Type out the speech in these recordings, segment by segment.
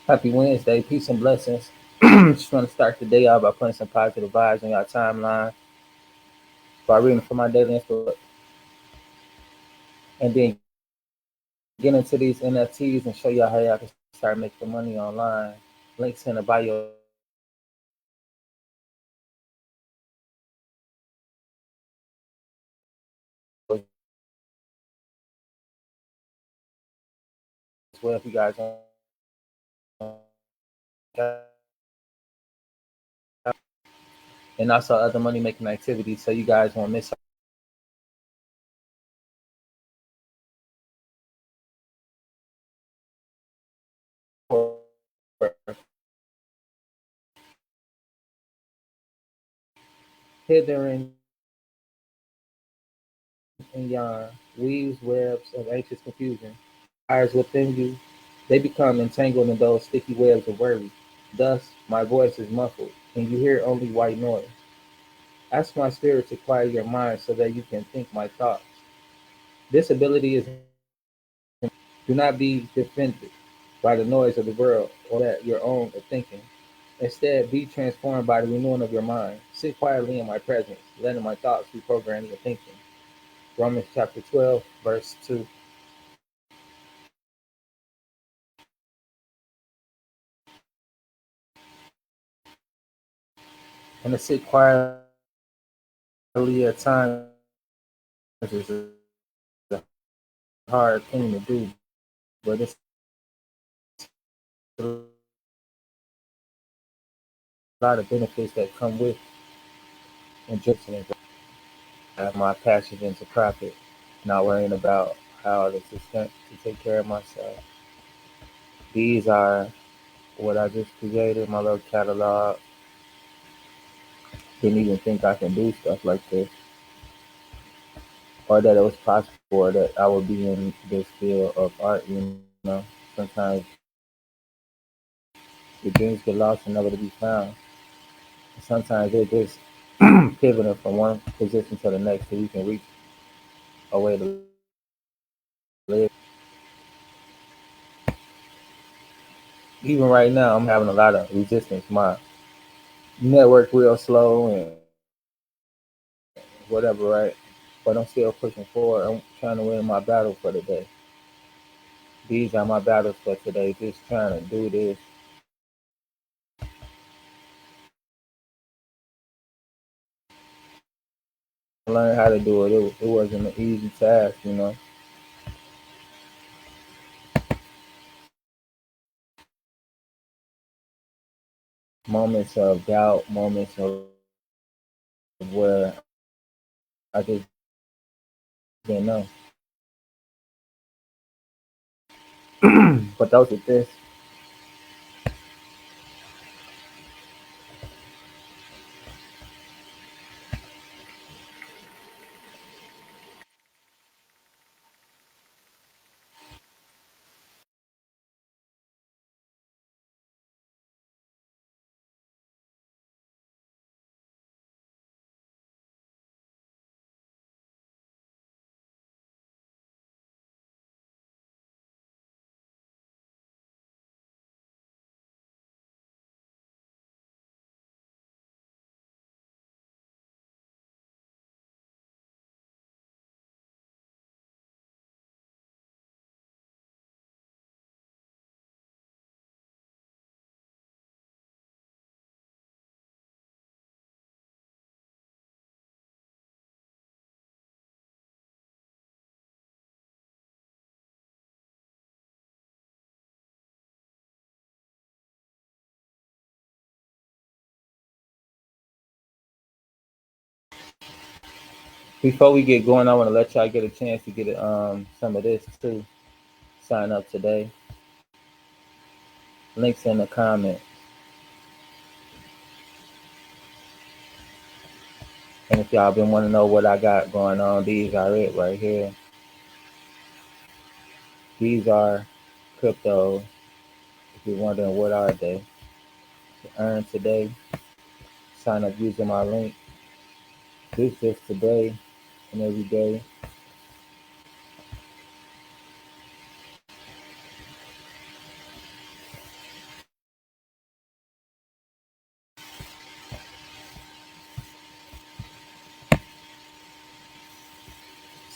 Happy Wednesday. Peace and blessings. Just want to start the day out by putting some positive vibes on your timeline by reading from my daily inspiration and then get into these NFTs and show y'all how y'all can start making money online. Links in the bio of this room. As well, if you guys want and also other money making activities, so you guys won't miss hidden and yarn weaves webs of anxious confusion. Fires within you, they become entangled in those sticky webs of worry. Thus, my voice is muffled, and you hear only white noise. Ask my spirit to quiet your mind so that you can think my thoughts. This ability is do not be defended by the noise of the world or that your own thinking. Instead, be transformed by the renewing of your mind. Sit quietly in my presence, letting my thoughts reprogram your thinking. Romans chapter 12, verse 2. And to sit quietly at times is a hard thing to do, but it's a lot of benefits that come with enjoying it. I have my passion into profit, not worrying about how to take care of myself. These are what I just created, my little catalog. Didn't even think I can do stuff like this, or that it was possible, or that I would be in this field of art. Sometimes the dreams get lost and never to be found. Sometimes they're just pivoting from one position to the next so you can reach a way to live. Even right now, I'm having a lot of resistance. My network real slow and whatever, right? But I'm still pushing forward. I'm trying to win my battle for the day. These are my battles for today. Just trying to do this. Learn how to do it. It wasn't an easy task. Moments of doubt, moments of where I just didn't know. But those are this. Before we get going, I want to let y'all get a chance to get some of this too. Sign up today. Links in the comment. And if y'all been wanting to know what I got going on, these are it right here. These are crypto. If you're wondering what are they, to earn today, sign up using my link. This just today and every day.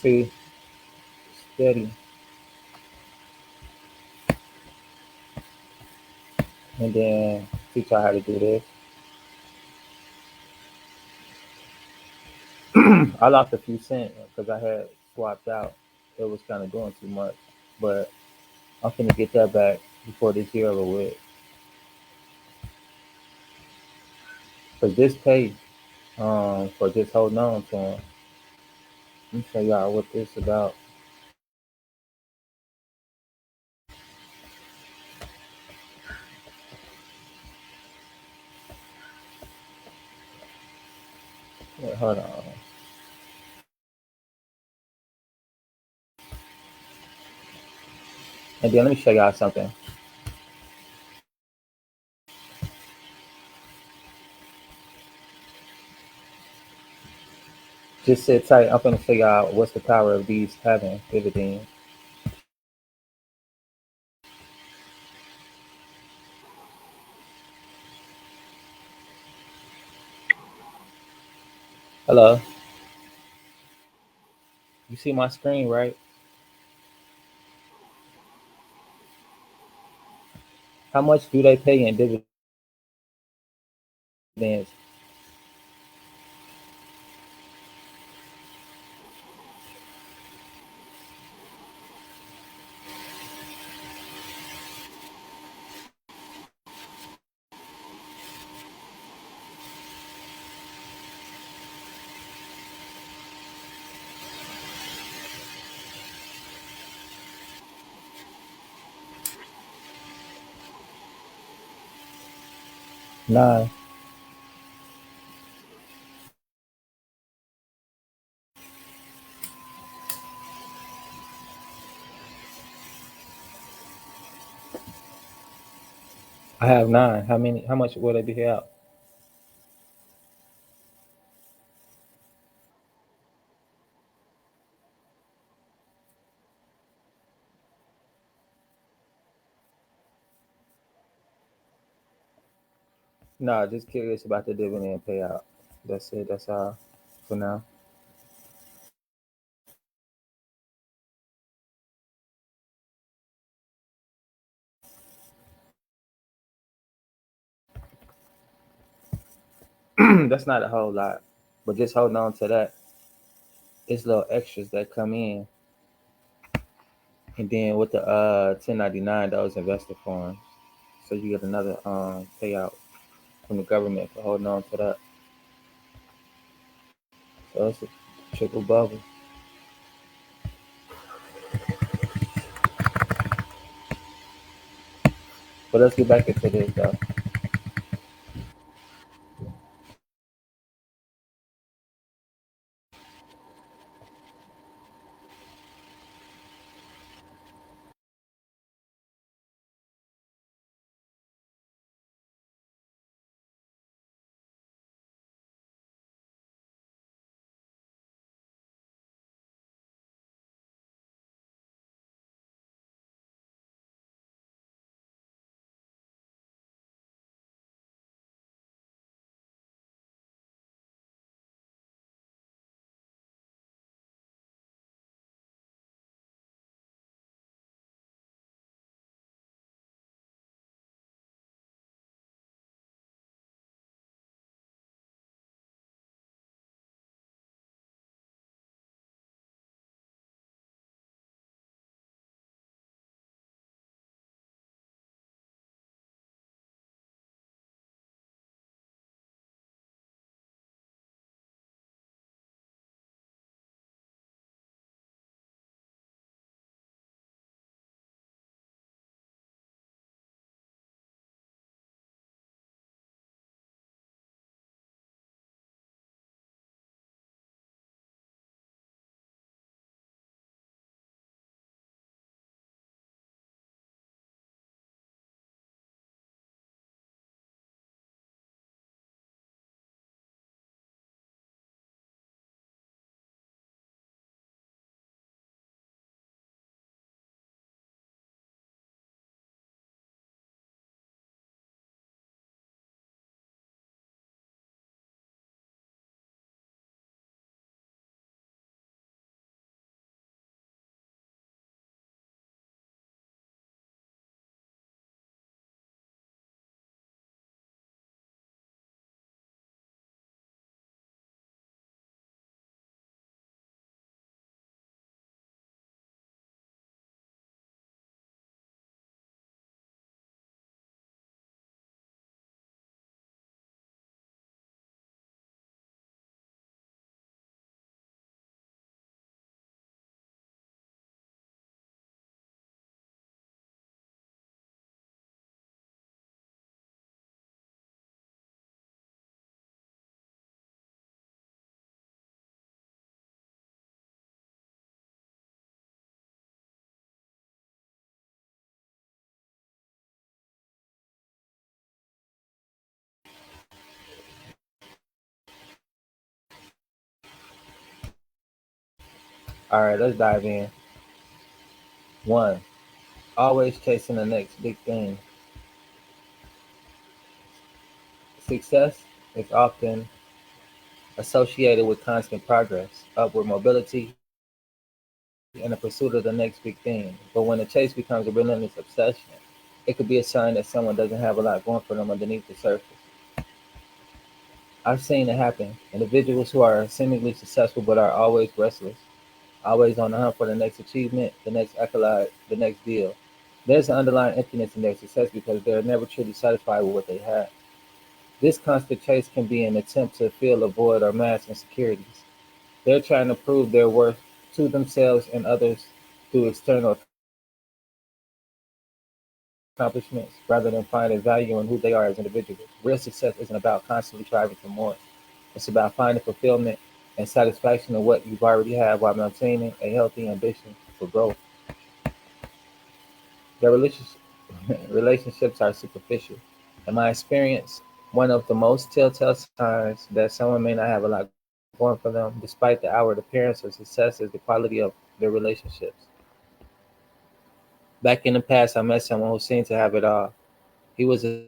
See, steady. And then teach y'all how to do this. I lost a few cents because I had swapped out. It was kind of doing too much. But I'm finna get that back before this year over with. Because this pay for just holding on to him. Let me show y'all what this about. Wait, hold on. And then let me show y'all something. Just sit tight. I'm finna show y'all what's the power of these having dividends. Hello. You see my screen, right? How much do they pay in dividends? 9. I have 9. How many? How much will they be out? Nah, just curious about the dividend payout. That's it. That's all for now. That's not a whole lot, but just holding on to that. It's little extras that come in, and then with the 1099, those investor forms, so you get another payout from the government for holding on to that. So it's a triple bubble. But let's get back into this though. All right, let's dive in. One, always chasing the next big thing. Success is often associated with constant progress, upward mobility, and the pursuit of the next big thing. But when the chase becomes a relentless obsession, it could be a sign that someone doesn't have a lot going for them underneath the surface. I've seen it happen. Individuals who are seemingly successful but are always restless, always on the hunt for the next achievement, the next accolade, the next deal. There's an underlying emptiness in their success because they're never truly satisfied with what they have. This constant chase can be an attempt to fill a void or mask insecurities. They're trying to prove their worth to themselves and others through external accomplishments rather than finding value in who they are as individuals. Real success isn't about constantly striving for more. It's about finding fulfillment and satisfaction in what you've already have while maintaining a healthy ambition for growth. Their relationships are superficial. In my experience, one of the most telltale signs that someone may not have a lot going for them, despite the outward appearance of success, is the quality of their relationships. Back in the past, I met someone who seemed to have it all. He was a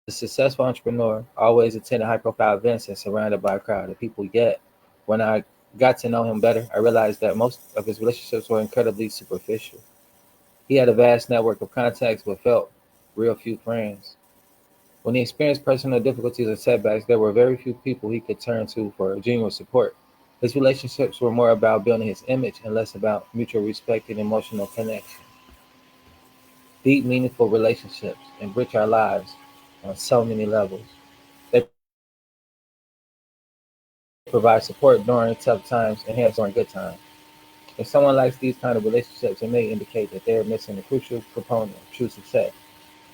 successful entrepreneur, always attending high profile events and surrounded by a crowd of people. Yet, when I got to know him better, I realized that most of his relationships were incredibly superficial. He had a vast network of contacts but felt real few friends. When he experienced personal difficulties or setbacks, there were very few people he could turn to for genuine support. His relationships were more about building his image and less about mutual respect and emotional connection. Deep, meaningful relationships enrich our lives on so many levels. They provide support during tough times and enhance during good times. If someone lacks these kind of relationships, it may indicate that they're missing a crucial component of true success: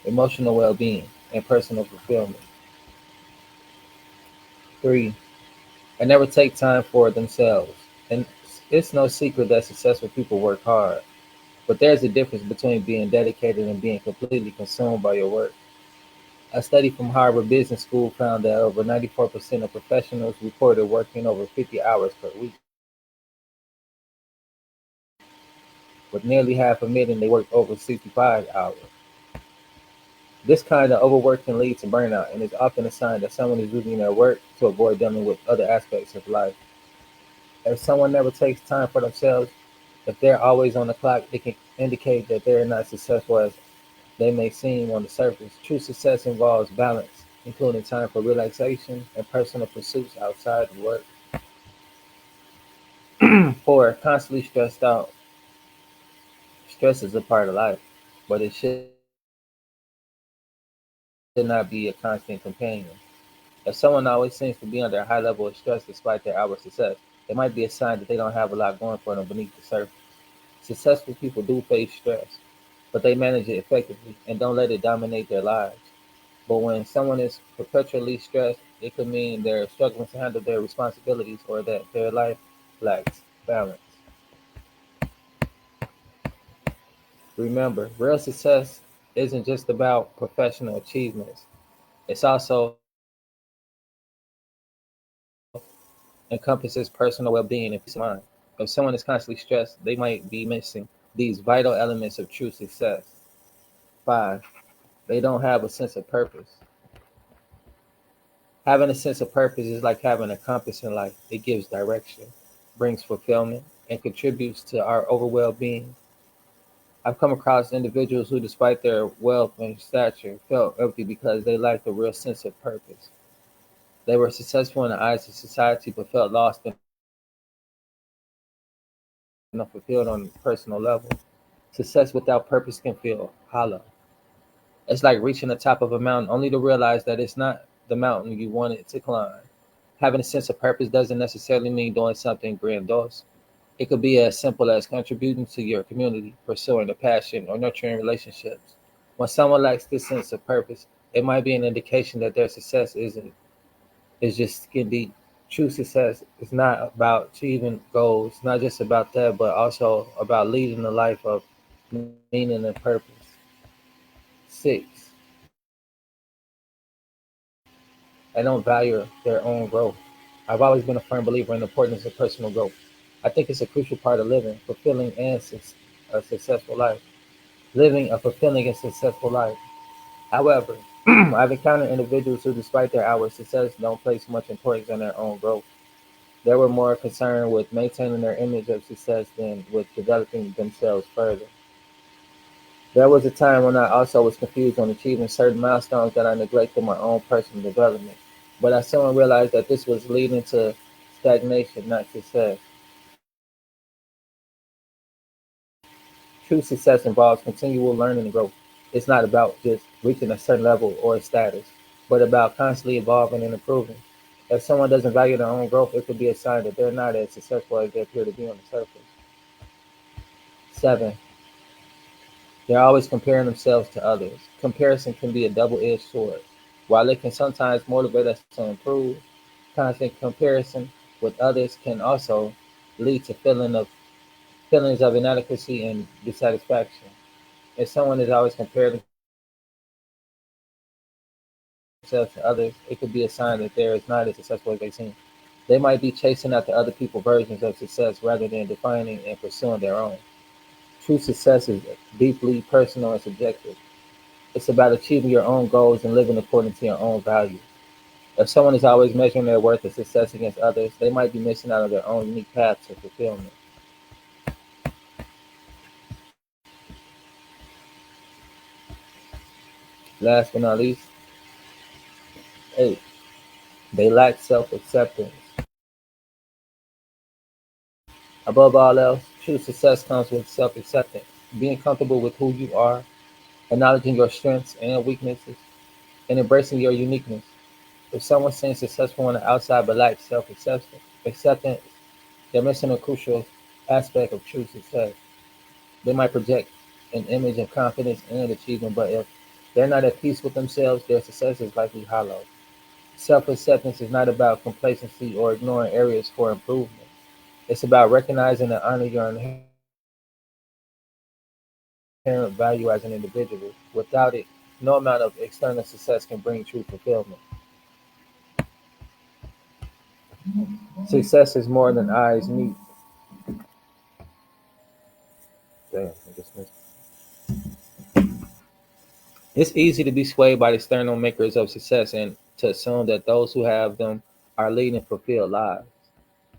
emotional well-being and personal fulfillment. 3. And never take time for themselves. And it's no secret that successful people work hard, but there's a difference between being dedicated and being completely consumed by your work. A study from Harvard Business School found that over 94% of professionals reported working over 50 hours per week, with nearly half admitting they worked over 65 hours. This kind of overwork can lead to burnout and is often a sign that someone is using their work to avoid dealing with other aspects of life. If someone never takes time for themselves, if they're always on the clock, it can indicate that they're not successful as they may seem on the surface. True success involves balance, including time for relaxation and personal pursuits outside of work. 4. Constantly stressed out. Stress is a part of life, but it should not be a constant companion. If someone always seems to be under a high level of stress despite their outward success, it might be a sign that they don't have a lot going for them beneath the surface. Successful people do face stress, but they manage it effectively and don't let it dominate their lives. But when someone is perpetually stressed, it could mean they're struggling to handle their responsibilities or that their life lacks balance. Remember, real success isn't just about professional achievements. It's also encompasses personal well-being and peace of mind. If someone is constantly stressed, they might be missing these vital elements of true success. 5. They don't have a sense of purpose. Having a sense of purpose is like having a compass in life. It gives direction, brings fulfillment, and contributes to our overall well-being. I've come across individuals who, despite their wealth and stature, felt empty because they lacked a real sense of purpose. They were successful in the eyes of society but felt lost and unfulfilled on a personal level. Success without purpose can feel hollow. It's like reaching the top of a mountain only to realize that it's not the mountain you wanted to climb. Having a sense of purpose doesn't necessarily mean doing something grandiose. It could be as simple as contributing to your community, pursuing a passion, or nurturing relationships. When someone lacks this sense of purpose, it might be an indication that their success is just skin deep. True success is not about achieving goals, not just about that, but also about leading a life of meaning and purpose. 6. They don't value their own growth. I have seen individuals I've always been a firm believer in the importance of personal growth. I think it's a crucial part of living, fulfilling and a successful life. Living a fulfilling and successful life. However, I've encountered individuals who, despite their outward success, don't place much importance on their own growth. They were more concerned with maintaining their image of success than with developing themselves further. There was a time when I also was confused on achieving certain milestones that I neglected my own personal development. But I soon realized that this was leading to stagnation, not success. True success involves continual learning and growth. It's not about just reaching a certain level or a status, but about constantly evolving and improving. If someone doesn't value their own growth, it could be a sign that they're not as successful as they appear to be on the surface. 7. They're always comparing themselves to others. Comparison can be a double-edged sword. While it can sometimes motivate us to improve, constant comparison with others can also lead to feelings of inadequacy and dissatisfaction. If someone is always comparing themselves to others, it could be a sign that they're not as successful as they seem. They might be chasing after other people's versions of success rather than defining and pursuing their own. True success is deeply personal and subjective. It's about achieving your own goals and living according to your own values. If someone is always measuring their worth and success against others, they might be missing out on their own unique path to fulfillment. Last but not least, 8. They lack self acceptance. Above all else, true success comes with self acceptance, being comfortable with who you are, acknowledging your strengths and weaknesses, and embracing your uniqueness. If someone seems successful on the outside but lacks self acceptance, they're missing a crucial aspect of true success. They might project an image of confidence and achievement, but if they're not at peace with themselves, their success is likely hollow. Self acceptance is not about complacency or ignoring areas for improvement. It's about recognizing and honoring your inherent value as an individual. Without it, no amount of external success can bring true fulfillment. Success is more than eyes meet. Damn, I just missed. It's easy to be swayed by the external makers of success and to assume that those who have them are leading fulfilled lives.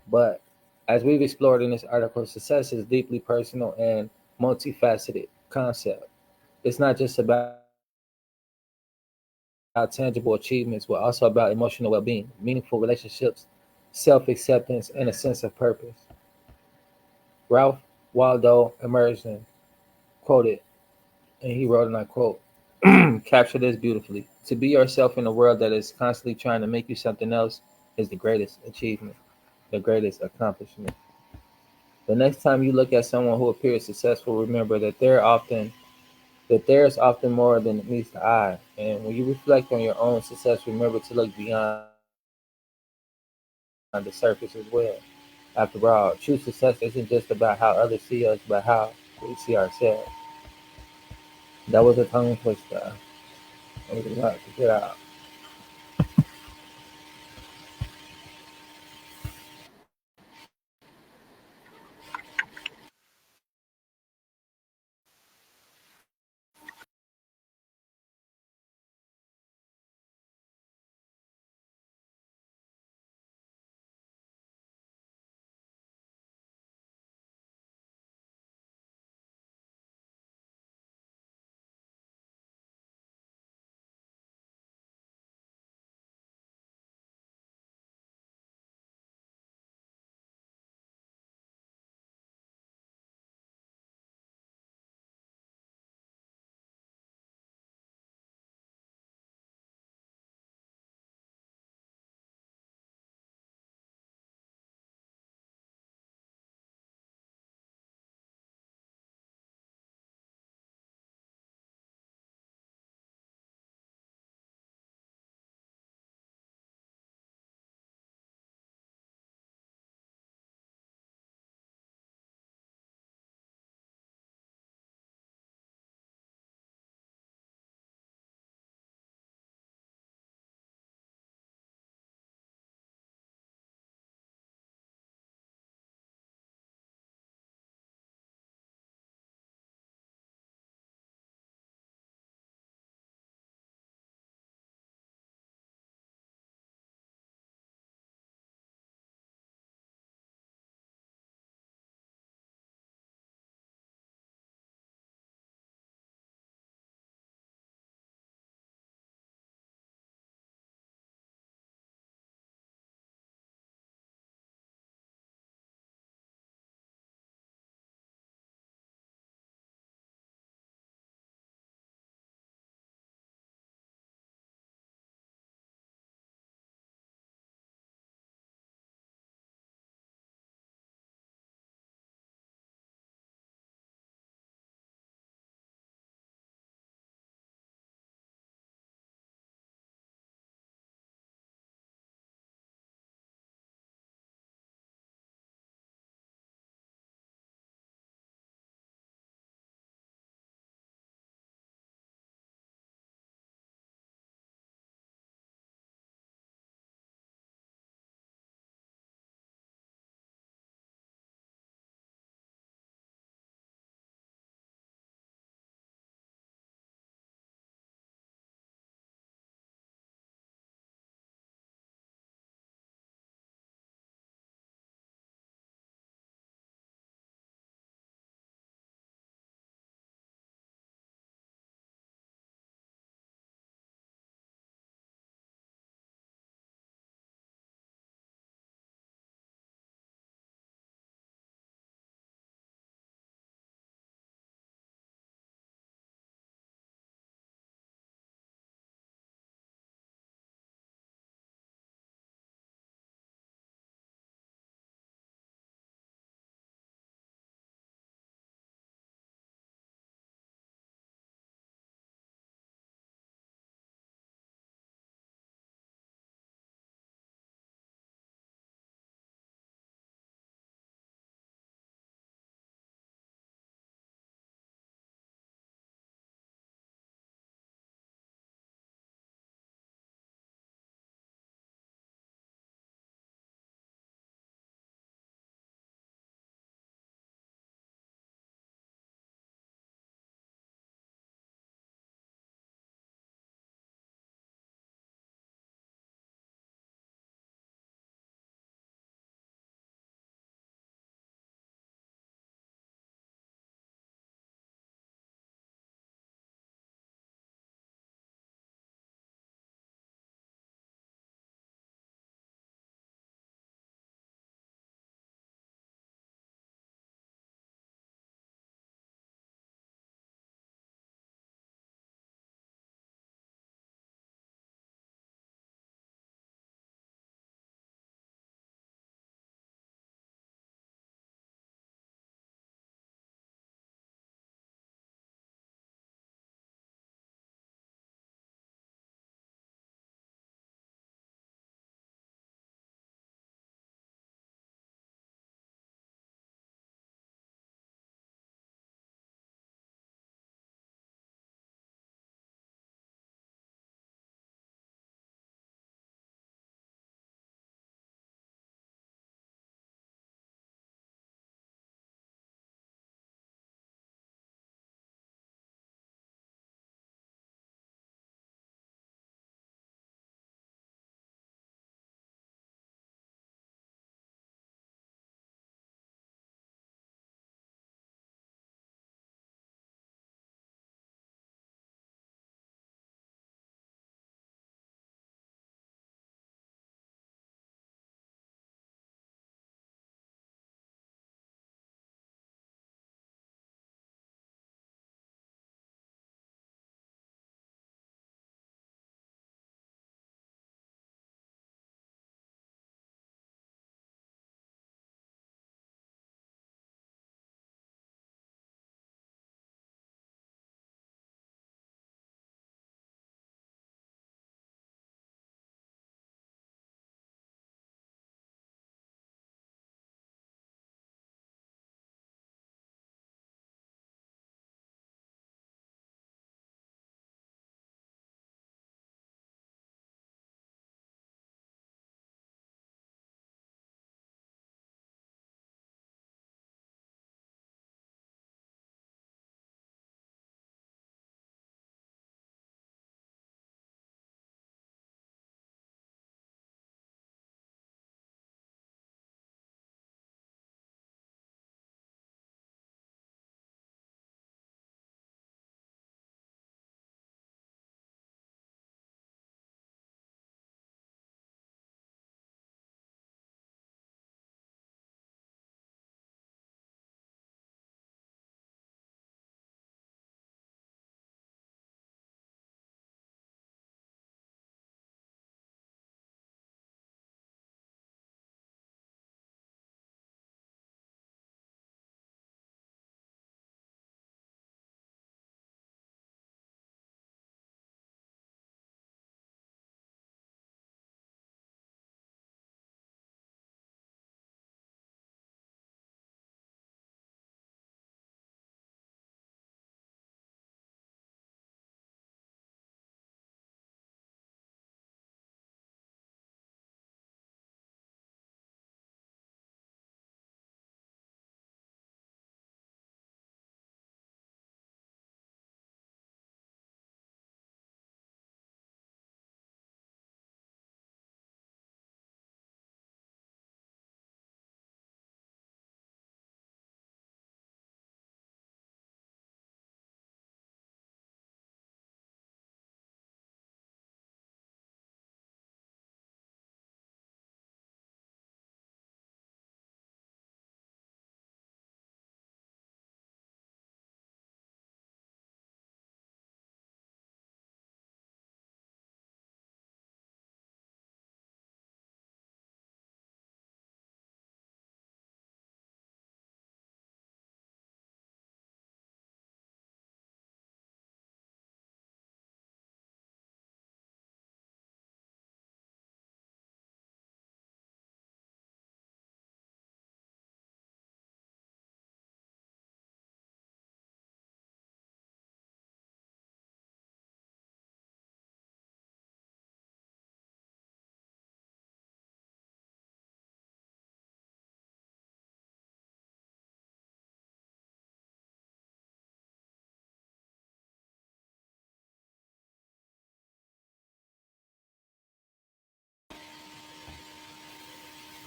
But as we've explored in this article, success is deeply personal and multifaceted concept. It's not just about tangible achievements, but also about emotional well-being, meaningful relationships, self-acceptance, and a sense of purpose. Ralph Waldo Emerson quoted, and he wrote, and I quote, capture this beautifully. To be yourself in a world that is constantly trying to make you something else is the greatest achievement, the greatest accomplishment. The next time you look at someone who appears successful, remember that there's often more than meets the eye. And when you reflect on your own success, remember to look beyond the surface as well. After all, true success isn't just about how others see us, but how we see ourselves. That was a tongue twister. It was a lot to get out.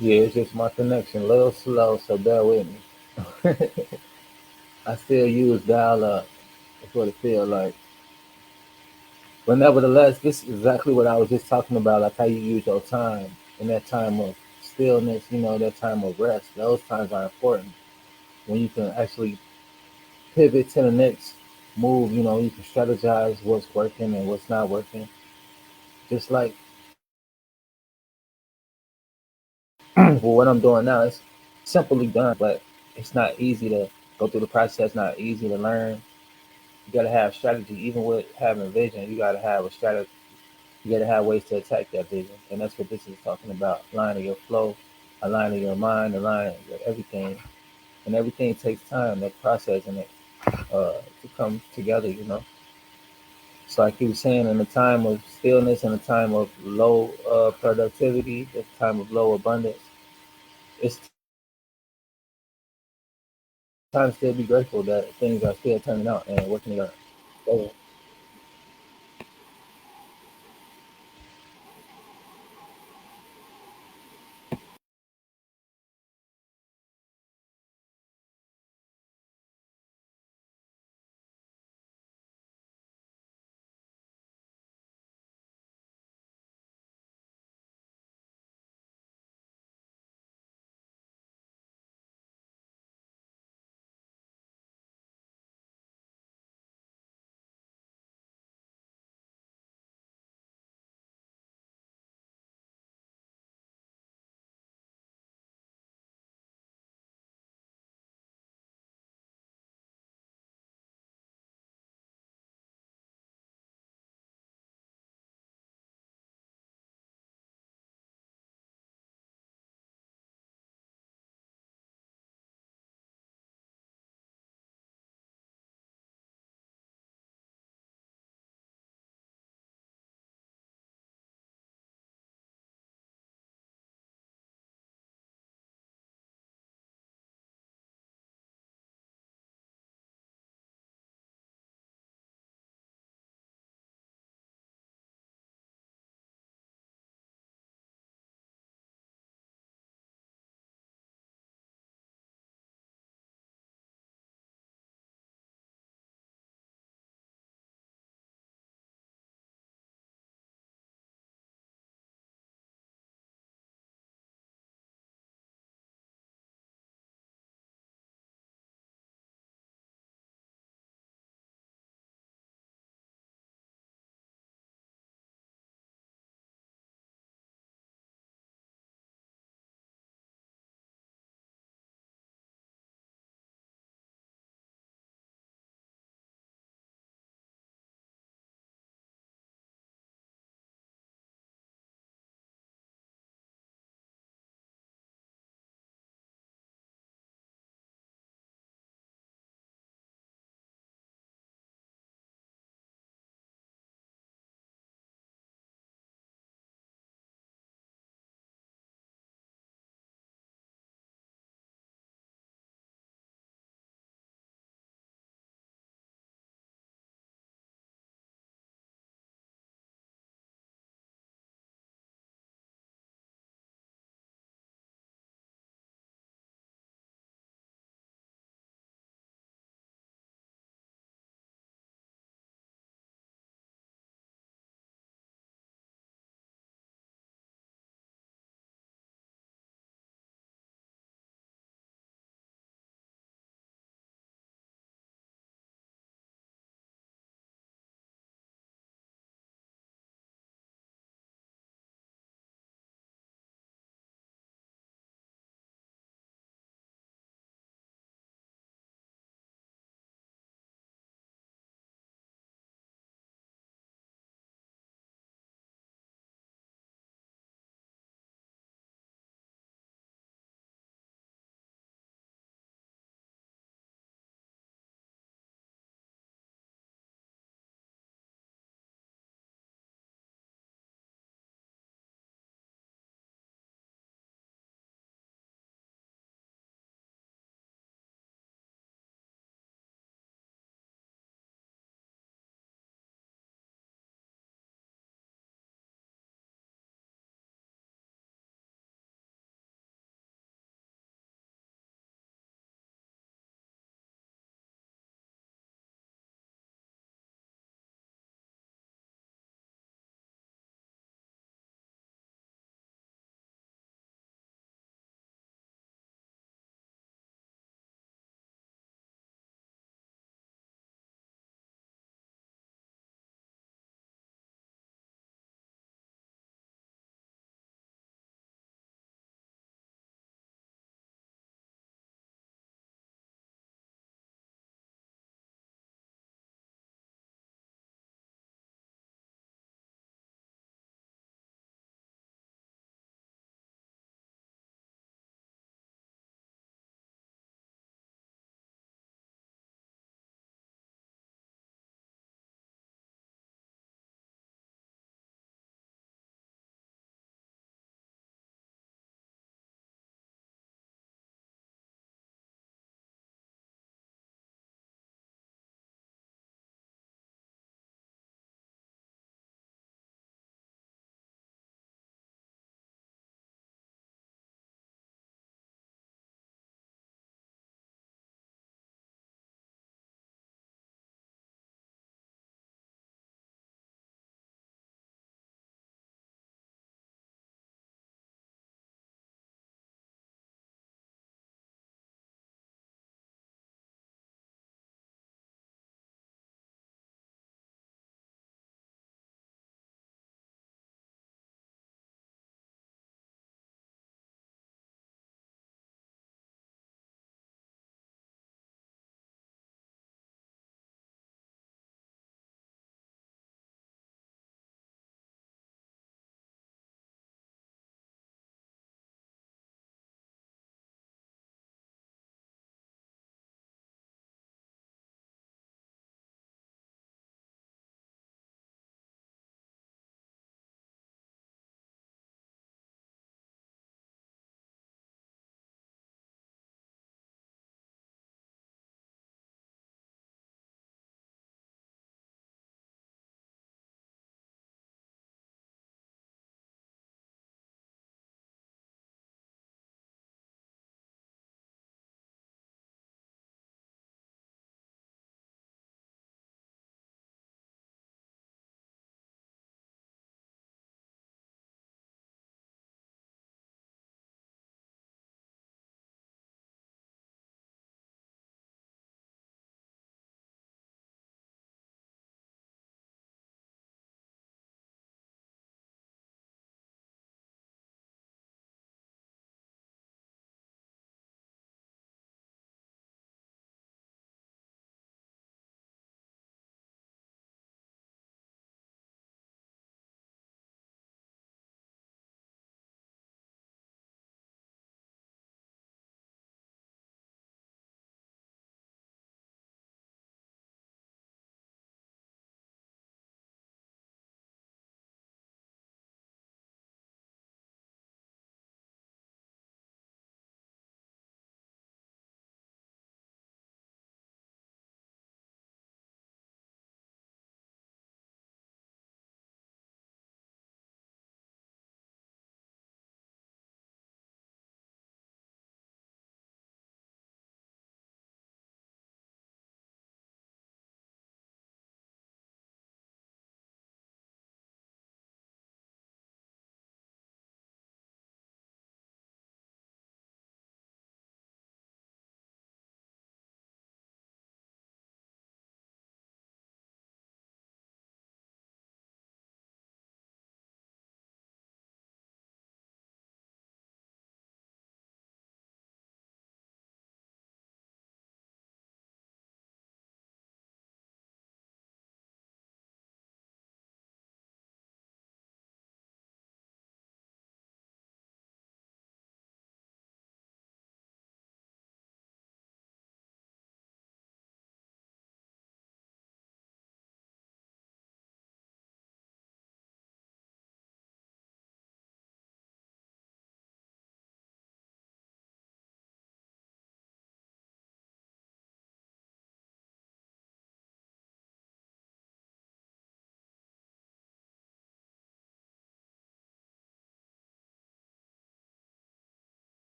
Yeah, it's just my connection, a little slow, so bear with me. I still use dial up. That's what it feels like. But nevertheless, this is exactly what I was just talking about, like how you use your time in that time of stillness, that time of rest. Those times are important when you can actually pivot to the next move. You can strategize what's working and what's not working. Just like well, what I'm doing now, it's simply done, but it's not easy to go through the process, not easy to learn. You got to have strategy. Even with having vision, you got to have a strategy. You got to have ways to attack that vision. And that's what this is talking about: aligning your flow, aligning your mind, aligning your everything. And everything takes time, that process and it to come together. So like you were saying, in a time of stillness, in a time of low productivity, a time of low abundance, it's time to still be grateful that things are still turning out and working in your favor.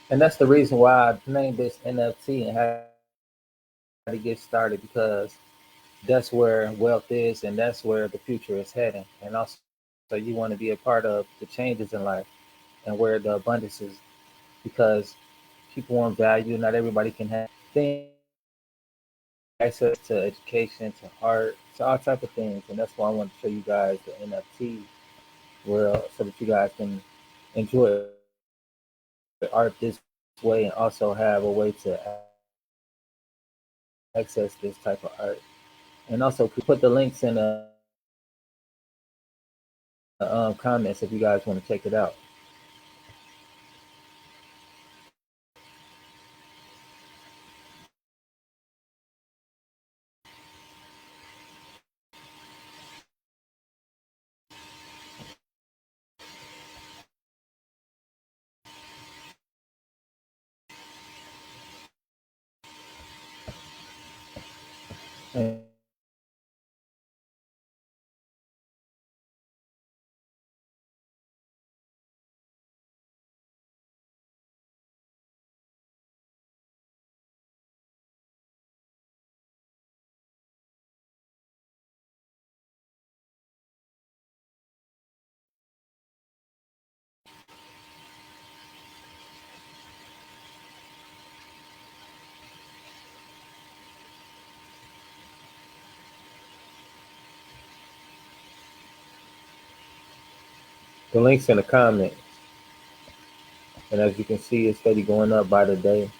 And that's the reason why I named this NFT and how to get started, because that's where wealth is and that's where the future is heading. And also, you want to be a part of the changes in life and where the abundance is, because people want value. Not everybody can have things like access to education, to art, to all type of things. And that's why I want to show you guys the NFT world so that you guys can enjoy art this way and also have a way to access this type of art. And also, we put the links in the comments if you guys want to check it out. The links in the comments, and as you can see, it's steady going up by the day.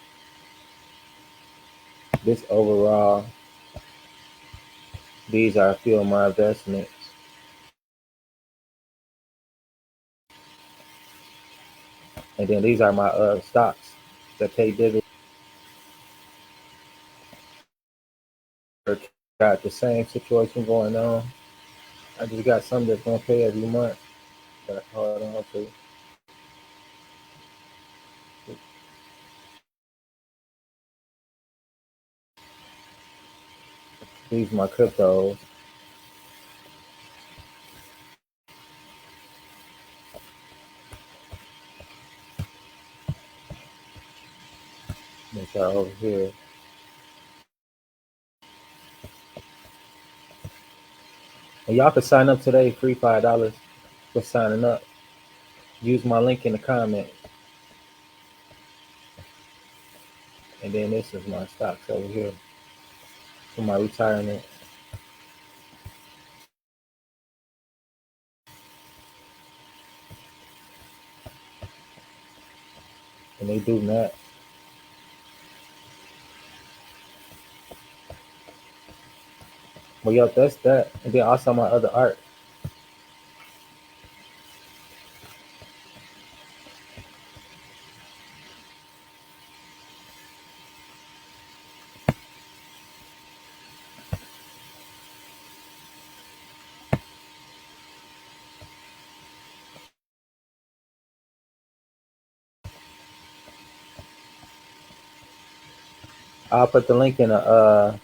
This overall, these are a few of my investments, and then these are my stocks that pay dividends. Got the same situation going on. I just got some that's gonna pay every month that I hold on to. These are my cryptos. Which are over here. And y'all can sign up today, free $5 for signing up. Use my link in the comments. And then this is my stocks over here for my retirement. And they do that. Well, yo, that's that. And then also my other art. I'll put the link in the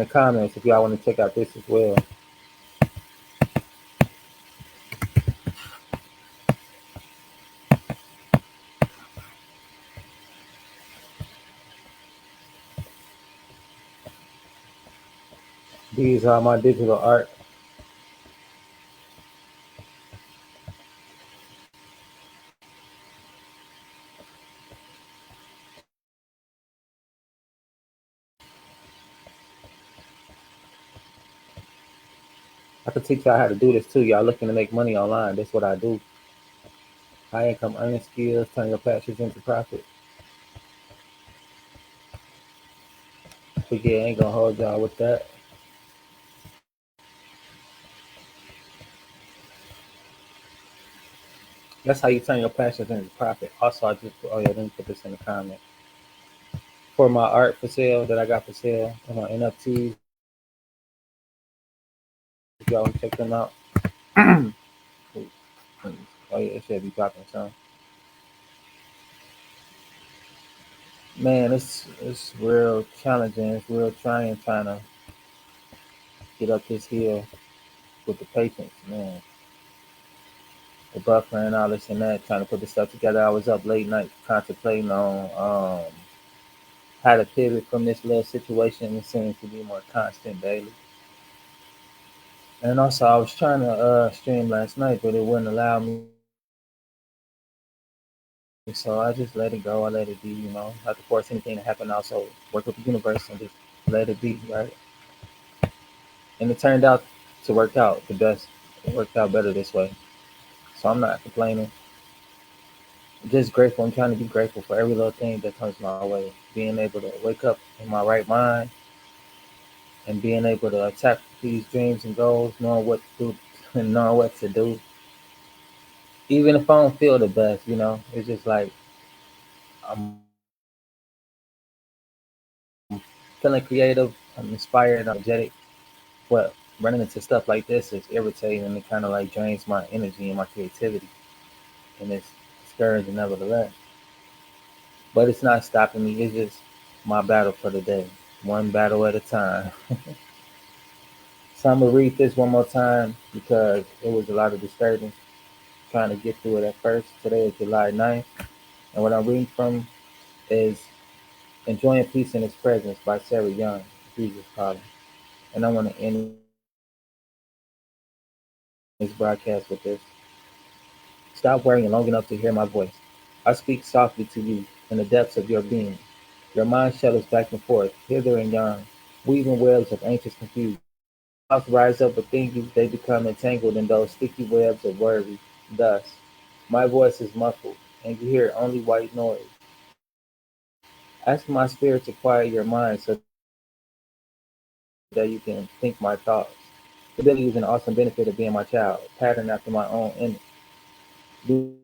comments if y'all want to check out this as well. These are my digital art. I can teach y'all how to do this too. Y'all looking to make money online. That's what I do. High income earning skills, turn your passions into profit. But yeah, I ain't gonna hold y'all with that. That's how you turn your passions into profit. Also, I just oh yeah, let me put this in the comment. For my art for sale that I got for sale and my NFTs, if y'all want to check them out. Oh yeah, it should be dropping some. Man, it's real challenging. It's real trying to get up this hill with the patience, man. the buffer and all this and that, trying to put this stuff together. I was up late night contemplating on how to pivot from this little situation. It seems to be more constant daily. And also, I was trying to stream last night, but it wouldn't allow me. So I just let it go. I let it be, not to force anything to happen. Also, work with the universe and just let it be, right? And it turned out to work out the best. It worked out better this way. So I'm not complaining. I'm just grateful. I'm trying to be grateful for every little thing that comes my way. Being able to wake up in my right mind and being able to attack these dreams and goals, knowing what to do and knowing what to do. Even if I don't feel the best, it's just like I'm feeling creative, I'm inspired, I'm energetic. But running into stuff like this is irritating and it kind of like drains my energy and my creativity. And it's discouraging nevertheless. But it's not stopping me. It's just my battle for the day, one battle at a time. So I'm gonna read this one more time because it was a lot of disturbance trying to get through it at first. Today is July 9th, and what I'm reading from is Enjoying Peace in His Presence by Sarah Young, Jesus Calling. And I want to end this broadcast with this. Stop worrying long enough to hear my voice. I speak softly to you in the depths of your being. Your mind shuttles back and forth, hither and yon, weaving webs of anxious confusion. Thoughts rise up within you, they become entangled in those sticky webs of worry. Thus, my voice is muffled, and you hear only white noise. Ask my spirit to quiet your mind so that you can think my thoughts. Stability is an awesome benefit of being my child, patterned after my own image. Do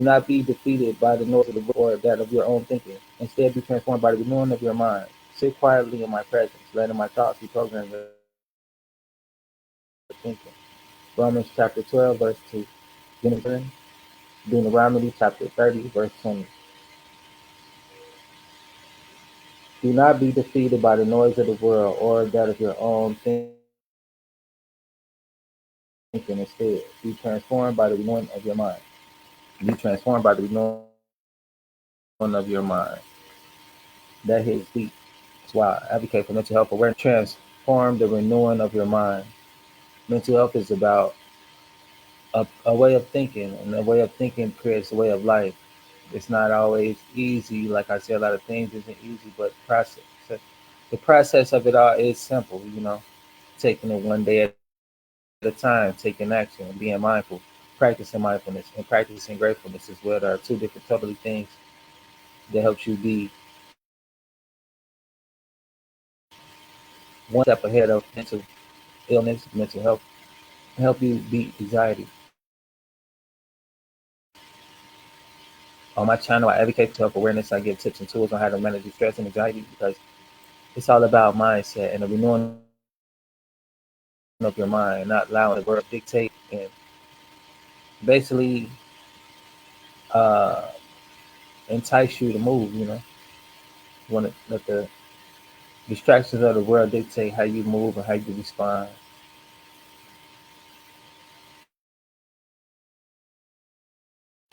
not be defeated by the noise of the world or that of your own thinking. Instead, be transformed by the renewing of your mind. Sit quietly in my presence, letting my thoughts be programmed with thinking. Romans chapter 12, verse 2. Deuteronomy chapter 30, verse 20. Do not be defeated by the noise of the world or that of your own thinking. Instead, be transformed by the renewing of your mind. Be transformed by the renewing of your mind. That hits deep. That's why I advocate for mental health awareness. Transform the renewing of your mind. Mental health is about a way of thinking, and a way of thinking creates a way of life. It's not always easy. Like I said, a lot of things isn't easy, but the process of it all is simple. Taking it one day at a time, taking action, and being mindful, practicing mindfulness, and practicing gratefulness as well. There are two different totally things that helps you be one step ahead of mental illness, mental health, help you beat anxiety. On my channel, I advocate for self awareness. I give tips and tools on how to manage stress and anxiety because it's all about mindset and the renewing of your mind, not allowing the world to dictate and basically uh, entice you to move. You want to let the distractions of the world dictate how you move and how you respond.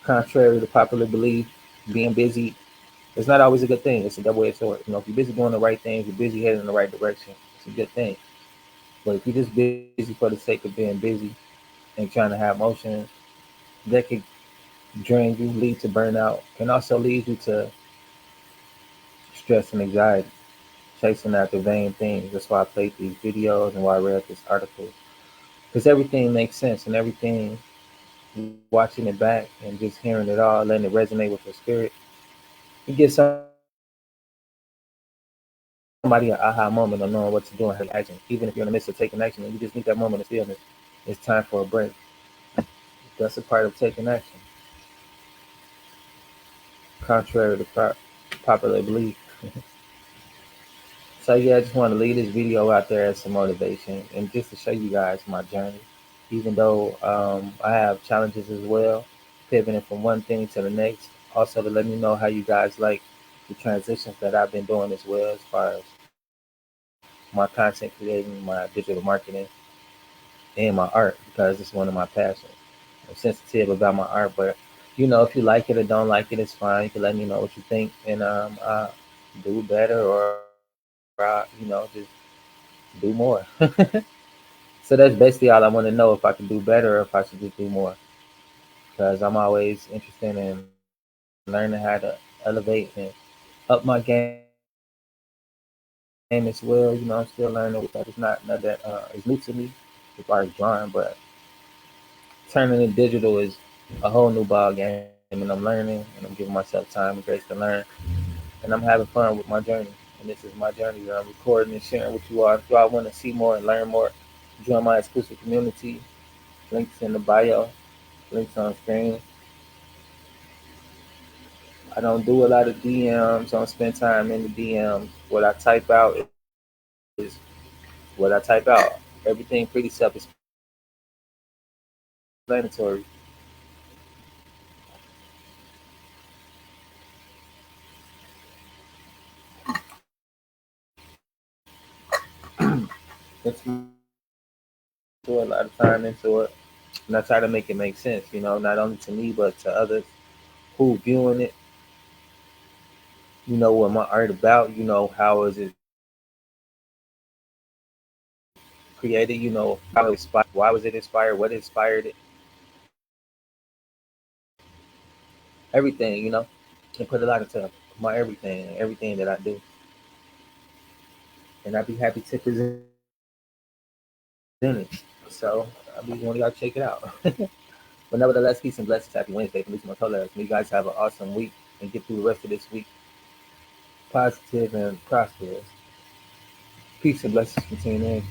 Contrary to popular belief, being busy is not always a good thing. It's a double-edged sword. If you're busy doing the right things, you're busy heading in the right direction. It's a good thing. But if you're just busy for the sake of being busy and trying to have motion, that could drain you, lead to burnout, and also lead you to stress and anxiety, chasing after vain things. That's why I played these videos and why I read this article. Because everything makes sense and everything, watching it back and just hearing it all, letting it resonate with your spirit, you get somebody an aha moment of knowing what to do and how to action. Even if you're in the midst of taking action and you just need that moment of stillness, it's time for a break. That's a part of taking action, contrary to popular belief. So yeah, I just want to leave this video out there as some motivation and just to show you guys my journey. Even though I have challenges as well, pivoting from one thing to the next. Also to let me know how you guys like the transitions that I've been doing as well as far as my content creating, my digital marketing, and my art because it's one of my passions. sensitive about my art. But if you like it or don't like it, it's fine. You can let me know what you think, and I do better, or just do more. So that's basically all I want to know, if I can do better or if I should just do more. Because I'm always interested in learning how to elevate and up my game as well. I'm still learning with that. It's not nothing that is new to me as far as drawing, but turning it digital is a whole new ball game, and I'm learning, and I'm giving myself time and grace to learn, and I'm having fun with my journey. And this is my journey that I'm recording and sharing with you all. If y'all want to see more and learn more, join my exclusive community. Links in the bio, links on screen. I don't do a lot of DMs. I don't spend time in the DMs. What I type out is what I type out. Everything pretty self-explanatory. It's my put a lot of time into it, and I try to make it make sense. Not only to me but to others who viewing it. What my art about. How is it created? How it inspired. Why was it inspired? What inspired it? Everything. And put a lot into my everything that I do, and I'd be happy to present it. So I'll be one of y'all check it out. But nevertheless, peace and blessings. Happy Wednesday from Lucy Motola. May you guys have an awesome week and get through the rest of this week positive and prosperous. Peace and blessings from TNA.